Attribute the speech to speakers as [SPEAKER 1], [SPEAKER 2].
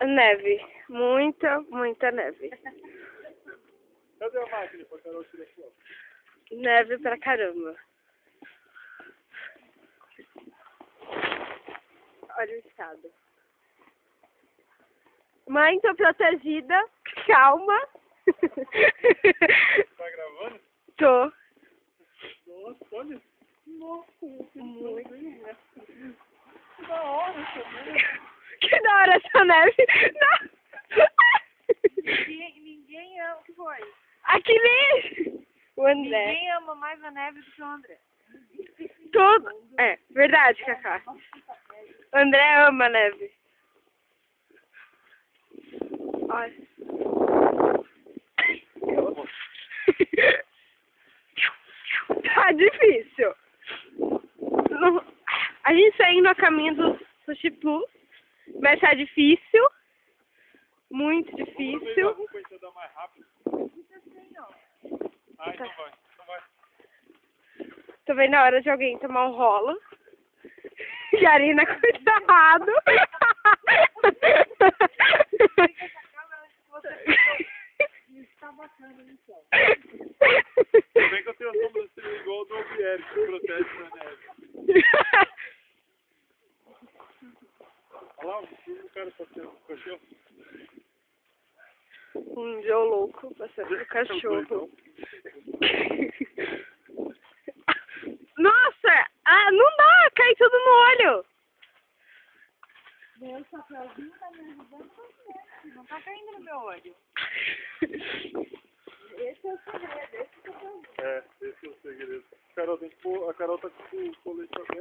[SPEAKER 1] Neve. Muita, muita neve.
[SPEAKER 2] Cadê a máquina pra Carol tirar foto?
[SPEAKER 1] Neve pra caramba. Olha o estado. Mãe, tô protegida. Calma.
[SPEAKER 2] Tá gravando?
[SPEAKER 1] Tô.
[SPEAKER 2] Nossa, olha. Nossa,
[SPEAKER 1] Muito.
[SPEAKER 2] que da hora essa neve.
[SPEAKER 1] Que da hora essa neve. Não.
[SPEAKER 3] Ninguém ama. O que foi?
[SPEAKER 1] Aqui nem o André.
[SPEAKER 3] Ninguém ama mais a neve do que o André.
[SPEAKER 1] Todo. É, verdade, Cacá. O André ama a neve. Olha. Tá difícil. A gente saindo a caminho do Sushi Plus, mas tá difícil. Muito difícil.
[SPEAKER 2] A roupa ainda dá mais rápido. Ah, então vai. Então vai.
[SPEAKER 1] Tô vendo a hora de alguém tomar um rolo. E a Arina cuidado.
[SPEAKER 3] Está bacana, então.
[SPEAKER 2] Ainda bem que eu tenho a sobrancelha igual ao do Albieri, que protege da neve. Olha lá, o cara passeando com o cachorro.
[SPEAKER 1] Um Joe louco passando no cachorro. Nossa! Ah, não dá! Cai tudo no olho!
[SPEAKER 3] Meu chapéuzinho tá me ajudando bastante. Não tá caindo no meu olho. Esse é o segredo, esse é o segredo.
[SPEAKER 2] É, esse é o segredo. Carol, tem que pôr, a Carol tá com o colete aberto.